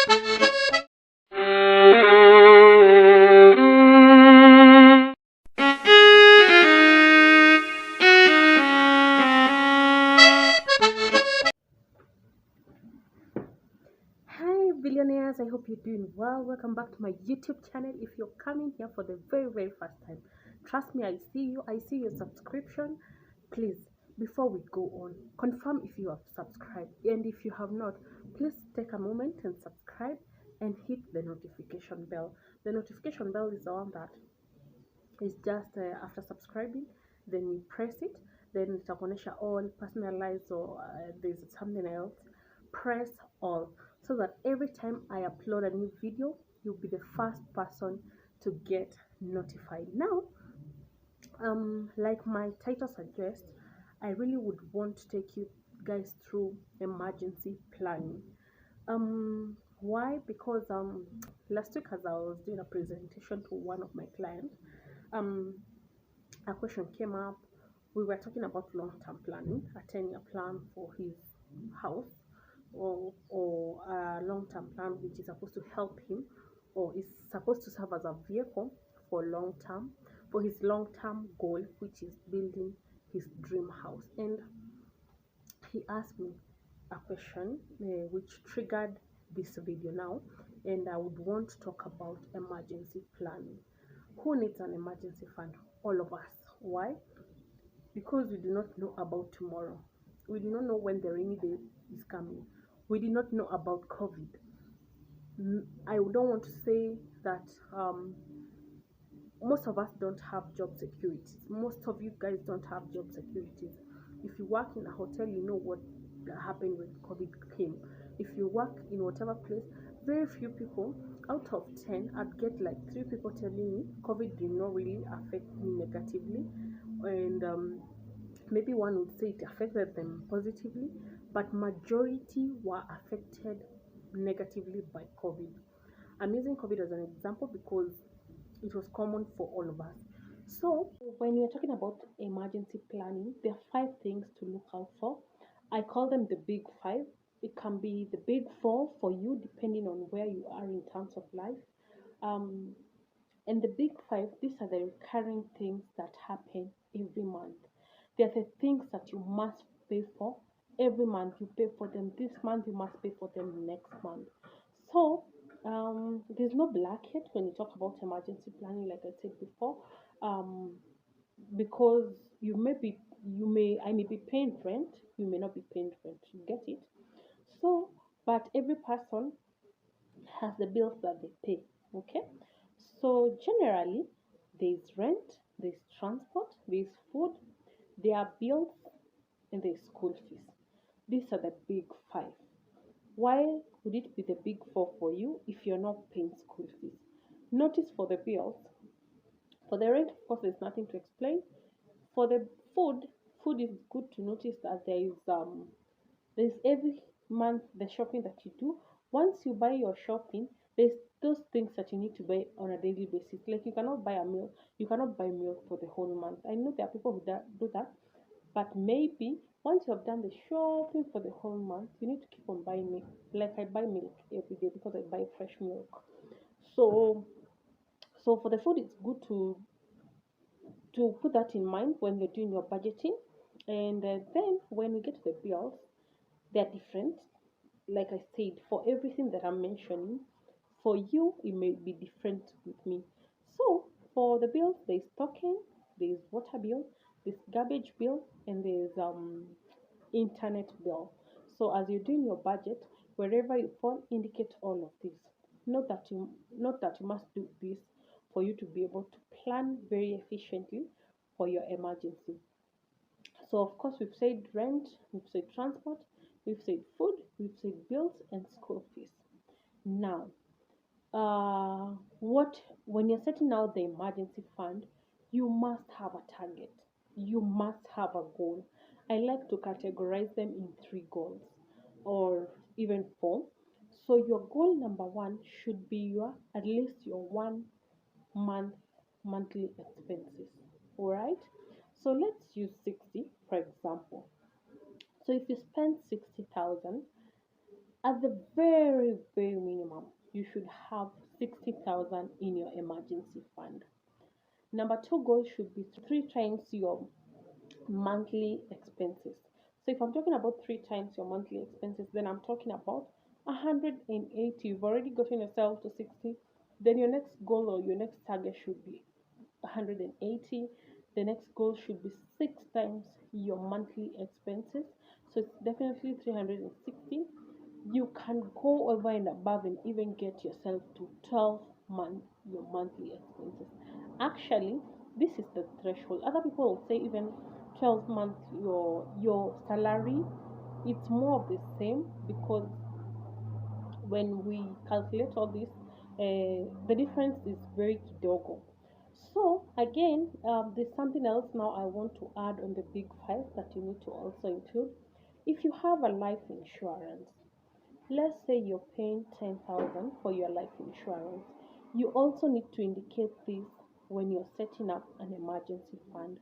Hi billionaires, I hope you're doing well. Welcome back to my YouTube channel. If you're coming here for the very first time, trust me, I see your subscription. Please, before we go on, confirm if you have subscribed, and if you have not, please take a moment and subscribe and hit the notification bell. The notification bell is the one that is just after subscribing, then you press it, then itakuonyesha all personalized, or there's something else, press all, so that every time I upload a new video, you'll be the first person to get notified. Now, like my title suggests, I really would want to take you guys through emergency planning. Why? Because last week, as I was doing a presentation to one of my clients, um a question came up. We were talking about long-term planning, a 10-year plan for his house, or a long-term plan which is supposed to help him, or is supposed to serve as a vehicle for long-term, for his long-term goal, which is building his dream house. And he asked me a question which triggered this video now, and I would want to talk about emergency planning. Who needs an emergency fund? All of us. Why? Because we do not know about tomorrow. We do not know when the rainy day is coming. We do not know about COVID. I don't want to say that most of us don't have job security. Most of you guys don't have job security. If you work in a hotel, you know what happened when COVID came. If you work in whatever place, very few people out of 10, I'd get like 3 people telling me COVID did not really affect me negatively, and maybe one would say it affected them positively, but majority were affected negatively by COVID. I'm using COVID as an example because it was common for all of us. So, when we're talking about emergency planning, there are 5 things to look out for. I call them the big 5. It can be the big 4 for you, depending on where you are in terms of life. Um, and the big 5, these are the recurring things that happen every month. They're the things that you must pay for every month. You pay for them this month, you must pay for them next month. So, there's no blackhead when you talk about emergency planning, like I said before, um, because I may be paying rent, you may not be paying rent. You get it? So, but every person has the bills that they pay. Okay, so generally there's rent, there's transport, there's food, there are bills, and there's school fees. These are the big 5. Why would it be the big 4 for you if you're not paying school fees? Notice for the bills, for the rent, of course, there's nothing to explain. For the food, food is good to notice that there's every month the shopping that you do. Once you buy your shopping, there's those things that you need to buy on a daily basis. Like you cannot buy a meal, you cannot buy milk for the whole month. I know there are people who do that, but maybe once you have done the shopping for the whole month, you need to keep on buying milk. Like I buy milk every day because I buy fresh milk. So, so for the food, it's good to put that in mind when you're doing your budgeting. And then when we get to the bills, they're different. Like I said, for everything that I'm mentioning, for you it may be different with me. So for the bills, there's talking, there's water bill, there's garbage bill, and there's internet bill. So as you're doing your budget, wherever you fall, indicate all of this. Not that you must do this for you to be able to plan very efficiently for your emergency. So of course we've said rent, we've said transport, we've said food, we've said bills and school fees. Now, what when you're setting out the emergency fund, you must have a target. You must have a goal. I like to categorize them in 3 goals or even 4. So your goal number 1 should be your at least your 1 month monthly expenses. All right. So let's use 60 for example. So if you spend 60,000, At the very, very minimum, you should have 60,000 in your emergency fund. Number two goal should be three times your monthly expenses. So if I'm talking about three times your monthly expenses, then I'm talking about 180. You've already gotten yourself to 60. Then your next goal or your next target should be 180. The next goal should be six times your monthly expenses. So it's definitely 360. You can go over and above and even get yourself to 12 months your monthly expenses. Actually, this is the threshold. Other people will say even 12 months your salary. It's more of the same, because when we calculate all this, the difference is very kidogo. So again, there's something else now I want to add on the big five that you need to also include. If you have a life insurance, let's say you're paying 10,000 for your life insurance, you also need to indicate this when you're setting up an emergency fund.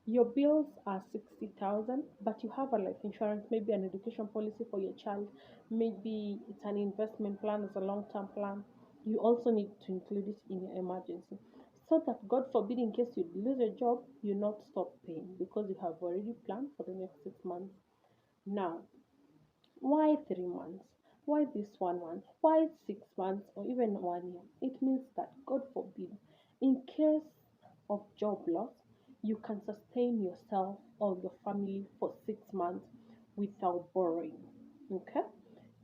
Your bills are 60,000, but you have a life insurance, maybe an education policy for your child, maybe it's an investment plan, it's a long-term plan. You also need to include it in your emergency, so that God forbid, in case you lose your job, you not stop paying, because you have already planned for the next 6 months. Now, why 3 months? Why this 1 month? Why 6 months or even 1 year? It means that, God forbid, in case of job loss, you can sustain yourself or your family for 6 months without borrowing. Okay?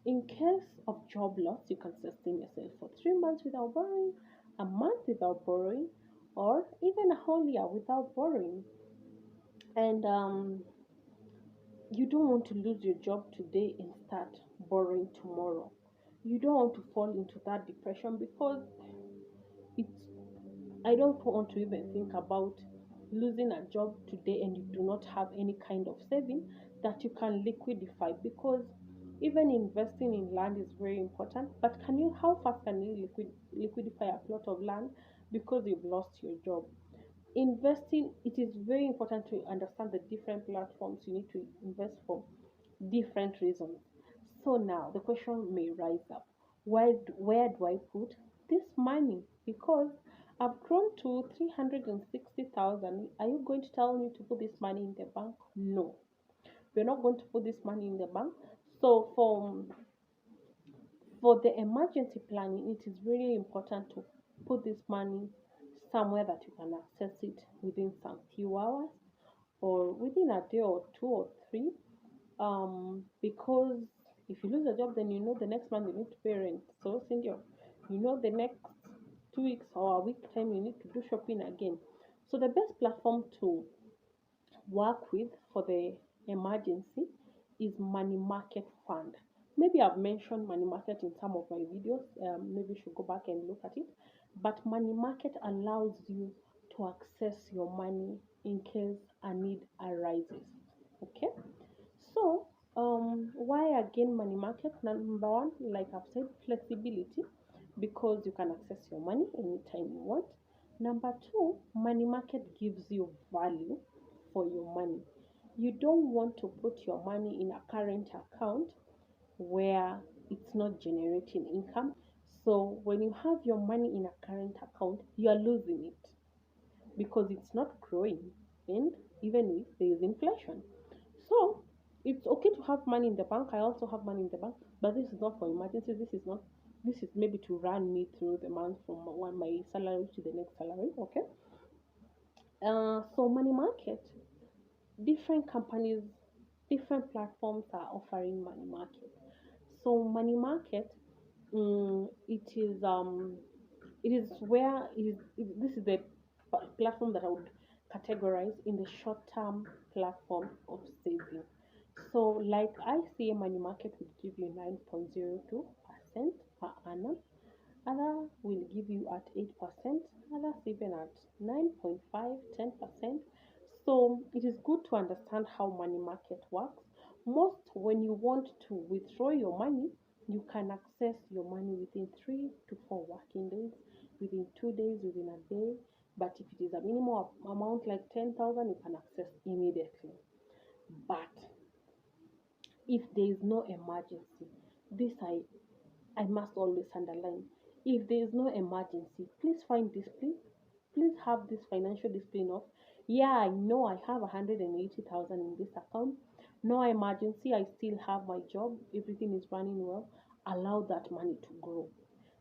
In case of job loss, you can sustain yourself for 3 months without borrowing, a month without borrowing, or even a whole year without borrowing. And you don't want to lose your job today and start borrowing tomorrow. You don't want to fall into that depression, because it's I don't want to even think about losing a job today and you do not have any kind of saving that you can liquidify, because even investing in land is very important. But can you how fast can you liquidify a plot of land because you've lost your job? Investing, it is very important to understand the different platforms you need to invest for different reasons. So now the question may rise up, where do I put this money? Because I've grown to 360,000. Are you going to tell me to put this money in the bank? No, we're not going to put this money in the bank. So for the emergency planning, it is really important to put this money somewhere that you can access it within some few hours, or within a day or two or three. Because if you lose a job, then you know the next month you need to pay rent. So, senior, you know the next 2 weeks or a week time you need to do shopping again. So, the best platform to work with for the emergency is money market fund. Maybe I've mentioned money market in some of my videos. Maybe you should go back and look at it. But money market allows you to access your money in case a need arises. Okay. So, why again money market? Number one, like I've said, flexibility, because you can access your money anytime you want. Number two, money market gives you value for your money. You don't want to put your money in a current account where it's not generating income. So, when you have your money in a current account, you are losing it because it's not growing, and even if there is inflation. So it's okay to have money in the bank. I also have money in the bank, but this is not for emergencies. This is maybe to run me through the month from one my salary to the next salary. Okay. So money market, different companies, different platforms are offering money market. So money market, it is where this is the platform that I would categorize in the short term platform of saving. So, like ICA money market will give you 9.02% per annum, other will give you at 8%, others even at 9.5, 10%. So it is good to understand how money market works. Most, when you want to withdraw your money, you can access your money within 3 to 4 working days, within 2 days, within a day. But if it is a minimum amount like 10,000, you can access immediately. But if there is no emergency, This I must always underline. If there is no emergency, please find discipline. Please have this financial discipline of, yeah, I know I have 180,000 in this account. No emergency, I still have my job. Everything is running well. Allow that money to grow,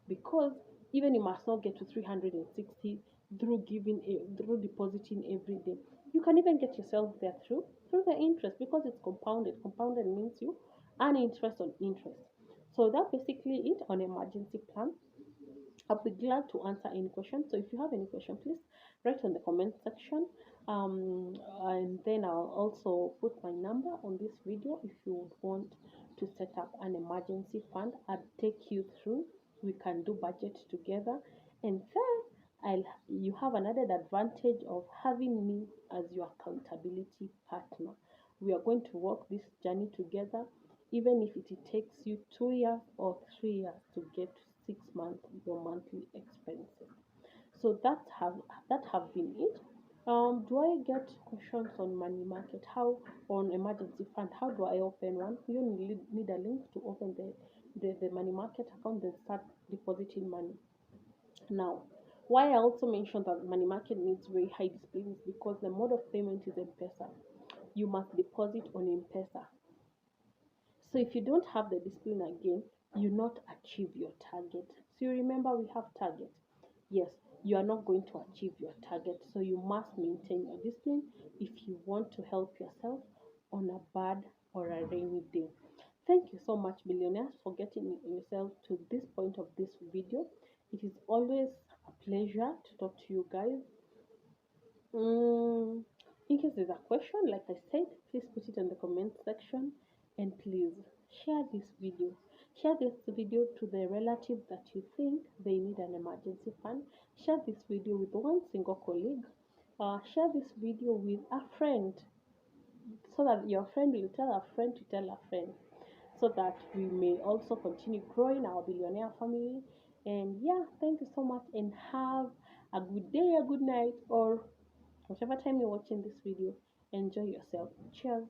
because even you must not get to 360 through giving through depositing every day. You can even get yourself there through the interest, because it's compounded means you earn interest on interest. So that's basically it on emergency plan. I'll be glad to answer any question. So if you have any question, please write on the comment section. And then I'll also put my number on this video if you would want to set up an emergency fund. I'll take you through. We can do budget together, and then I'll you have another advantage of having me as your accountability partner. We are going to walk this journey together, even if it takes you 2 years or 3 years to get 6 months your monthly expenses. So that have been it. Do I get questions on money market? How on emergency fund? How do I open one? You need a link to open the money market account, then start depositing money. Now, why I also mentioned that money market needs very high discipline is because the mode of payment is M-Pesa. You must deposit on M-Pesa. So if you don't have the discipline again, you not achieve your target. So you remember we have target. Yes, you are not going to achieve your target. So you must maintain your discipline if you want to help yourself on a bad or a rainy day. Thank you so much, billionaires, for getting yourself to this point of this video. It is always a pleasure to talk to you guys. Mm, in case there's a question, like I said, please put it in the comment section, and please share this video. Share this video to the relative that you think they need an emergency fund. Share this video with one single colleague. Share this video with a friend, so that your friend will tell a friend to tell a friend, so that we may also continue growing our billionaire family. And yeah, thank you so much, and have a good day, a good night, or whatever time you're watching this video. Enjoy yourself. Cheers.